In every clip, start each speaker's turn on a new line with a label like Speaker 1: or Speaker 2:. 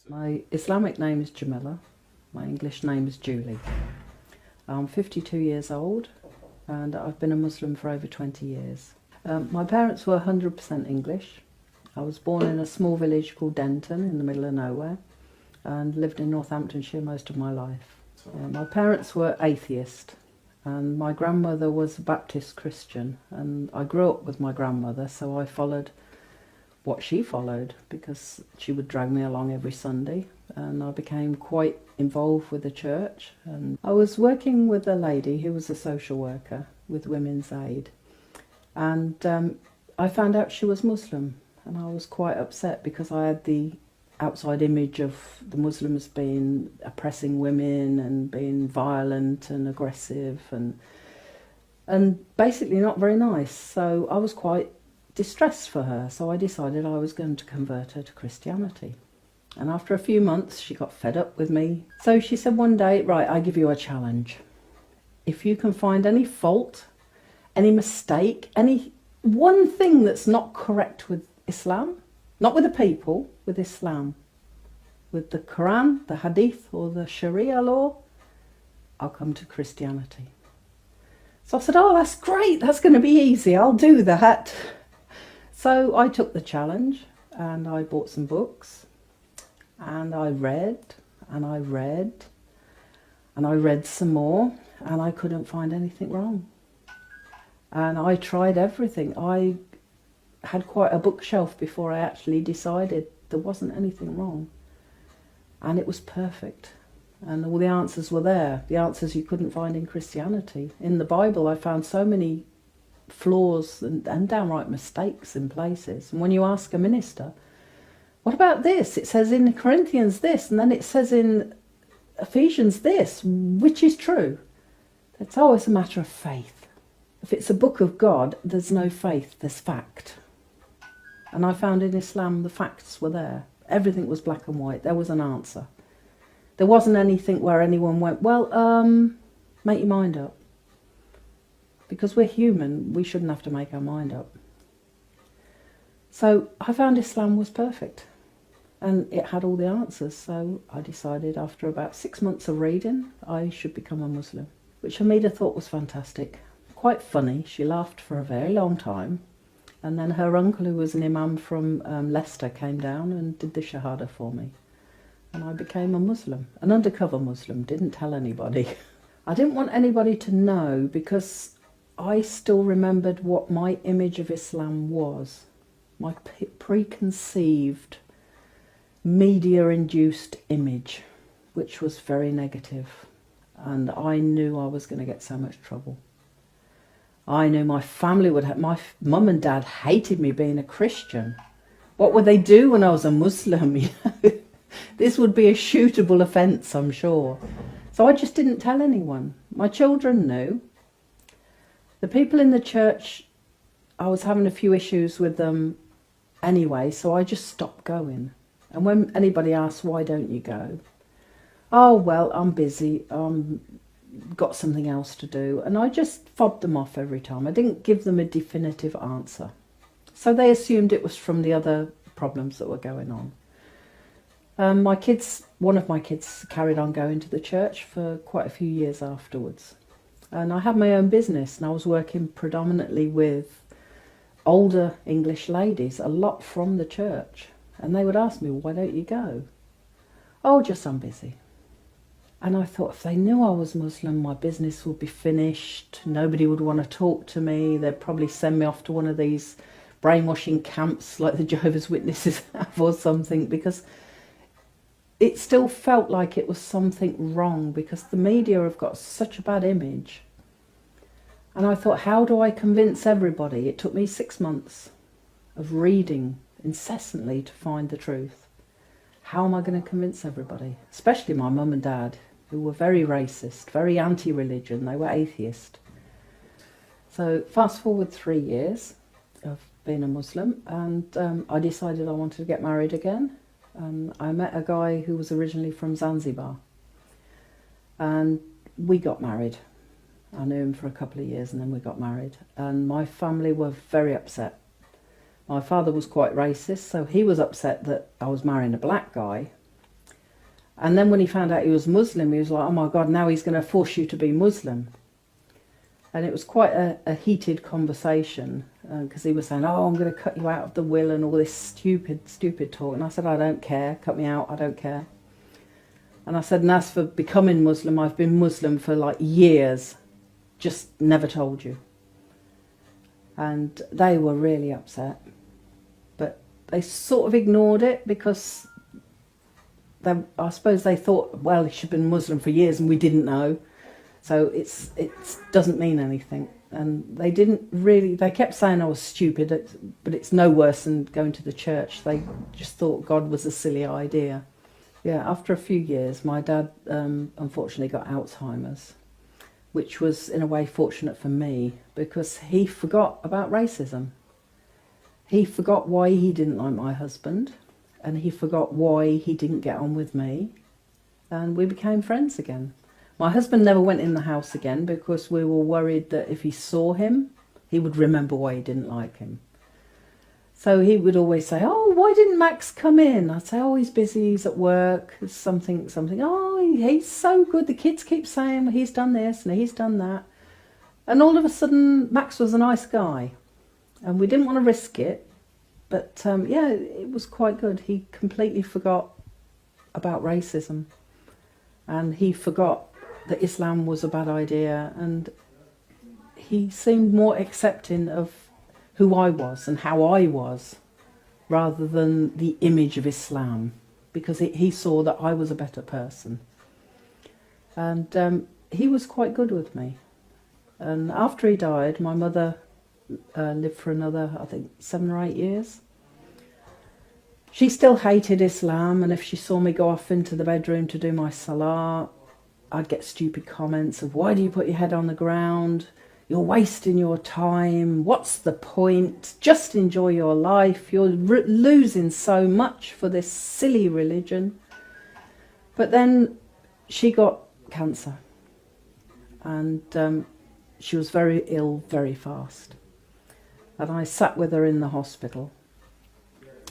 Speaker 1: My Islamic name is Jamila. My English name is Julie. I'm 52 years old and I've been a Muslim for over 20 years. My parents were 100% English. I was born in a small village called Denton in the middle of nowhere and lived in Northamptonshire most of my life. My parents were atheist and my grandmother was a Baptist Christian, and I grew up with my grandmother, so I followed what she followed because she would drag me along every Sunday, and I became quite involved with the church. And I was working with a lady who was a social worker with Women's Aid, and I found out she was Muslim, and I was quite upset because I had the outside image of the Muslims being oppressing women and being violent and aggressive and basically not very nice. So I was quite distressed for her, so I decided I was going to convert her to Christianity. And after a few months she got fed up with me, so she said one day, right, I give you a challenge. If you can find any fault, any mistake, any one thing that's not correct with Islam, not with the people, with Islam, with the Quran, the Hadith or the Sharia law, I'll come to Christianity. So I said, oh, that's great, that's going to be easy, I'll do that. So I took the challenge and I bought some books and I read and I read and I read some more, and I couldn't find anything wrong. And I tried everything. I had quite a bookshelf before I actually decided there wasn't anything wrong. And it was perfect. And all the answers were there, the answers you couldn't find in Christianity. In the Bible I found so many flaws and downright mistakes in places. And when you ask a minister, what about this? It says in Corinthians this, and then it says in Ephesians this, which is true? It's always a matter of faith. If it's a book of God, there's no faith, there's fact. And I found in Islam the facts were there. Everything was black and white. There was an answer. There wasn't anything where anyone went, well, make your mind up. Because we're human, we shouldn't have to make our mind up. So I found Islam was perfect. And it had all the answers. So I decided after about 6 months of reading, I should become a Muslim, which Hamida thought was fantastic. Quite funny. She laughed for a very long time. And then her uncle, who was an imam from Leicester, came down and did the Shahada for me. And I became a Muslim, an undercover Muslim, didn't tell anybody. I didn't want anybody to know because I still remembered what my image of Islam was. My preconceived, media-induced image, which was very negative. And I knew I was going to get so much trouble. I knew my family would have, my mum and dad hated me being a Christian. What would they do when I was a Muslim? You know? This would be a shootable offence, I'm sure. So I just didn't tell anyone. My children knew. The people in the church, I was having a few issues with them anyway, so I just stopped going. And when anybody asked, why don't you go? Oh, well, I'm busy. Got something else to do, and I just fobbed them off every time. I didn't give them a definitive answer, so they assumed it was from the other problems that were going on. One of my kids carried on going to the church for quite a few years afterwards, and I had my own business, and I was working predominantly with older English ladies, a lot from the church, and they would ask me, why don't you go? Oh, just I'm busy. And I thought, if they knew I was Muslim, my business would be finished, nobody would want to talk to me, they'd probably send me off to one of these brainwashing camps like the Jehovah's Witnesses have or something, because it still felt like it was something wrong, because the media have got such a bad image. And I thought, how do I convince everybody? It took me 6 months of reading incessantly to find the truth. How am I going to convince everybody? Especially my mum and dad, who were very racist, very anti-religion, they were atheist. So fast forward 3 years of being a Muslim, and I decided I wanted to get married again. I met a guy who was originally from Zanzibar, and we got married. I knew him for a couple of years and then we got married, and my family were very upset. My father was quite racist, so he was upset that I was marrying a black guy, And then when he found out he was Muslim, he was like, oh my God, now he's going to force you to be Muslim. And it was quite a heated conversation, because he was saying, oh, I'm going to cut you out of the will and all this stupid talk. And I said, I don't care, cut me out, I don't care. And I said, and as for becoming Muslim, I've been Muslim for like years, just never told you. And they were really upset. But they sort of ignored it because I suppose they thought, well, he should have been Muslim for years and we didn't know. So it doesn't mean anything. And they didn't really, they kept saying I was stupid, but it's no worse than going to the church. They just thought God was a silly idea. Yeah, after a few years, my dad unfortunately got Alzheimer's, which was in a way fortunate for me because he forgot about racism. He forgot why he didn't like my husband, and he forgot why he didn't get on with me, and we became friends again. My husband never went in the house again because we were worried that if he saw him, he would remember why he didn't like him. So he would always say, oh, why didn't Max come in? I'd say, oh, he's busy, he's at work, something. Oh, he's so good. The kids keep saying he's done this and he's done that. And all of a sudden, Max was a nice guy. And we didn't want to risk it. But yeah, it was quite good. He completely forgot about racism. And he forgot that Islam was a bad idea, and he seemed more accepting of who I was and how I was, rather than the image of Islam, because he saw that I was a better person. And he was quite good with me. And after he died, my mother lived for another, I think, 7 or 8 years. She still hated Islam, and if she saw me go off into the bedroom to do my salah, I'd get stupid comments of, why do you put your head on the ground? You're wasting your time. What's the point? Just enjoy your life. You're losing so much for this silly religion. But then she got cancer, and she was very ill very fast. And I sat with her in the hospital.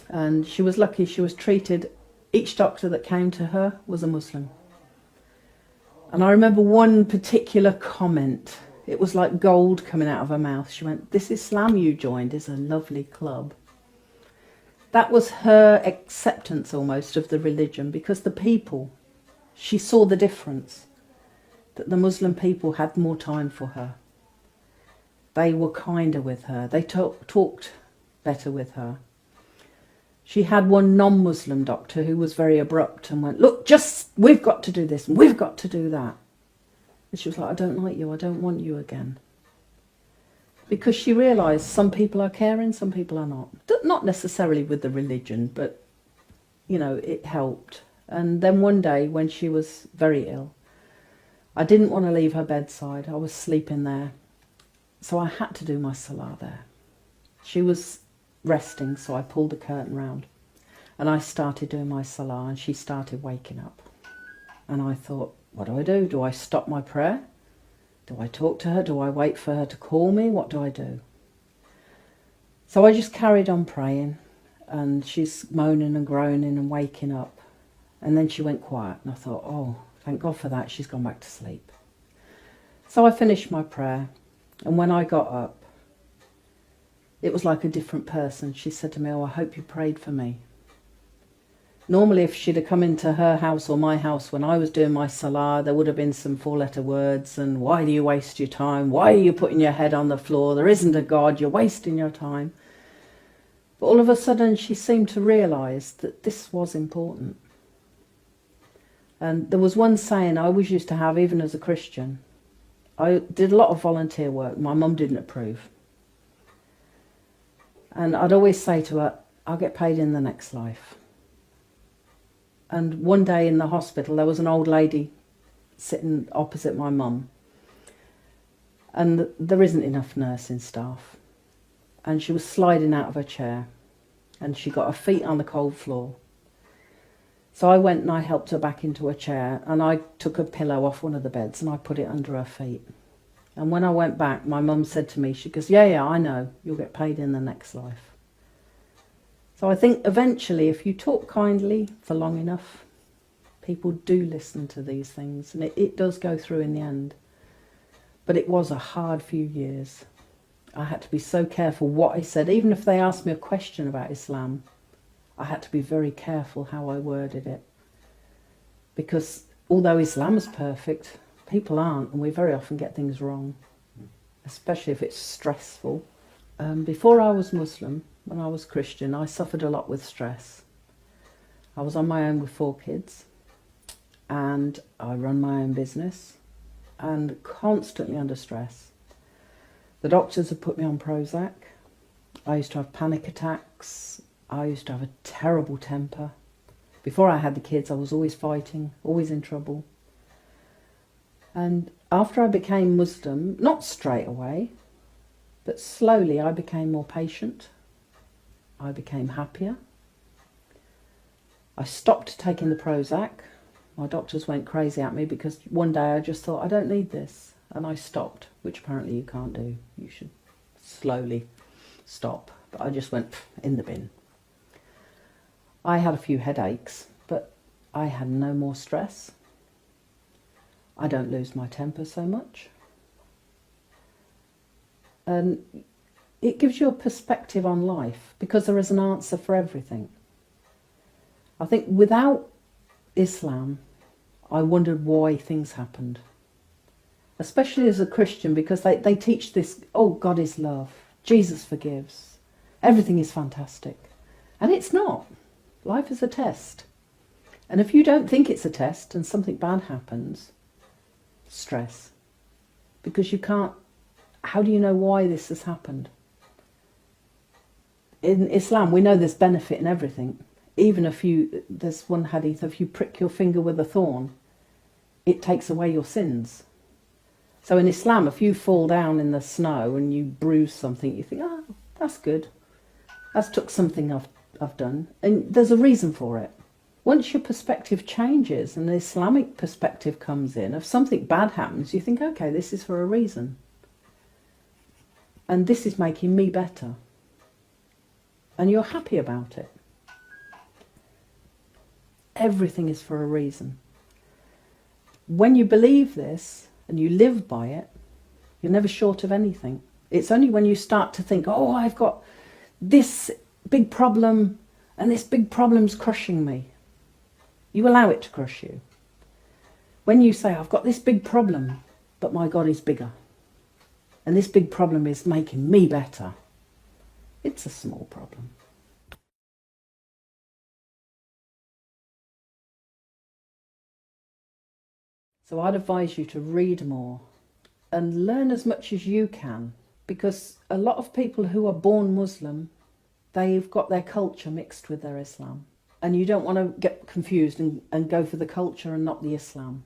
Speaker 1: And she was lucky, she was treated, each doctor that came to her was a Muslim. And I remember one particular comment, it was like gold coming out of her mouth. She went, this Islam you joined is a lovely club. That was her acceptance almost of the religion, because the people, she saw the difference, that the Muslim people had more time for her. They were kinder with her, they talked better with her. She had one non-Muslim doctor who was very abrupt and went, look, we've got to do this and we've got to do that. And she was like, I don't like you, I don't want you again. Because she realised some people are caring, some people are not. Not necessarily with the religion, but, you know, it helped. And then one day when she was very ill, I didn't want to leave her bedside, I was sleeping there. So I had to do my salah there. She was resting, so I pulled the curtain round and I started doing my salah, and she started waking up. And I thought, what do? Do I stop my prayer? Do I talk to her? Do I wait for her to call me? What do I do? So I just carried on praying, and she's moaning and groaning and waking up. And then she went quiet, and I thought, oh, thank God for that, she's gone back to sleep. So I finished my prayer, and when I got up, it was like a different person. She said to me, oh, I hope you prayed for me. Normally, if she'd have come into her house or my house when I was doing my salah, there would have been some 4-letter words, and why do you waste your time? Why are you putting your head on the floor? There isn't a God, you're wasting your time. But all of a sudden, she seemed to realise that this was important. And there was one saying I always used to have, even as a Christian. I did a lot of volunteer work. My mum didn't approve. And I'd always say to her, I'll get paid in the next life. And one day in the hospital, there was an old lady sitting opposite my mum. And there isn't enough nursing staff. And she was sliding out of her chair. And she got her feet on the cold floor. So I went and I helped her back into a chair. And I took a pillow off one of the beds and I put it under her feet. And when I went back, my mum said to me, she goes, yeah, I know, you'll get paid in the next life. So I think eventually, if you talk kindly for long enough, People do listen to these things, and it does go through in the end. But it was a hard few years. I had to be so careful what I said. Even if they asked me a question about Islam, I had to be very careful how I worded it. Because although Islam is perfect, people aren't, and we very often get things wrong, especially if it's stressful. Before I was Muslim, when I was Christian, I suffered a lot with stress. I was on my own with 4 kids, and I run my own business, and constantly under stress. The doctors had put me on Prozac. I used to have panic attacks. I used to have a terrible temper. Before I had the kids, I was always fighting, always in trouble. And after I became Muslim, not straight away, but slowly I became more patient. I became happier. I stopped taking the Prozac. My doctors went crazy at me because one day I just thought, I don't need this. And I stopped, which apparently you can't do. You should slowly stop. But I just went in the bin. I had a few headaches, but I had no more stress. I don't lose my temper so much. And it gives you a perspective on life, because there is an answer for everything. I think without Islam, I wondered why things happened. Especially as a Christian, because they teach this, oh, God is love, Jesus forgives, everything is fantastic. And it's not. Life is a test. And if you don't think it's a test and something bad happens, stress. Because you can't, how do you know why this has happened? In Islam, we know there's benefit in everything. Even if there's one hadith, if you prick your finger with a thorn, it takes away your sins. So in Islam, if you fall down in the snow and you bruise something, you think, oh, that's good. That's took something I've done. And there's a reason for it. Once your perspective changes and the Islamic perspective comes in, if something bad happens, you think, okay, this is for a reason. And this is making me better. And you're happy about it. Everything is for a reason. When you believe this and you live by it, you're never short of anything. It's only when you start to think, oh, I've got this big problem and this big problem's crushing me. You allow it to crush you. When you say, I've got this big problem, but my God is bigger, and this big problem is making me better, it's a small problem. So I'd advise you to read more and learn as much as you can, because a lot of people who are born Muslim, they've got their culture mixed with their Islam. And you don't want to get confused and go for the culture and not the Islam.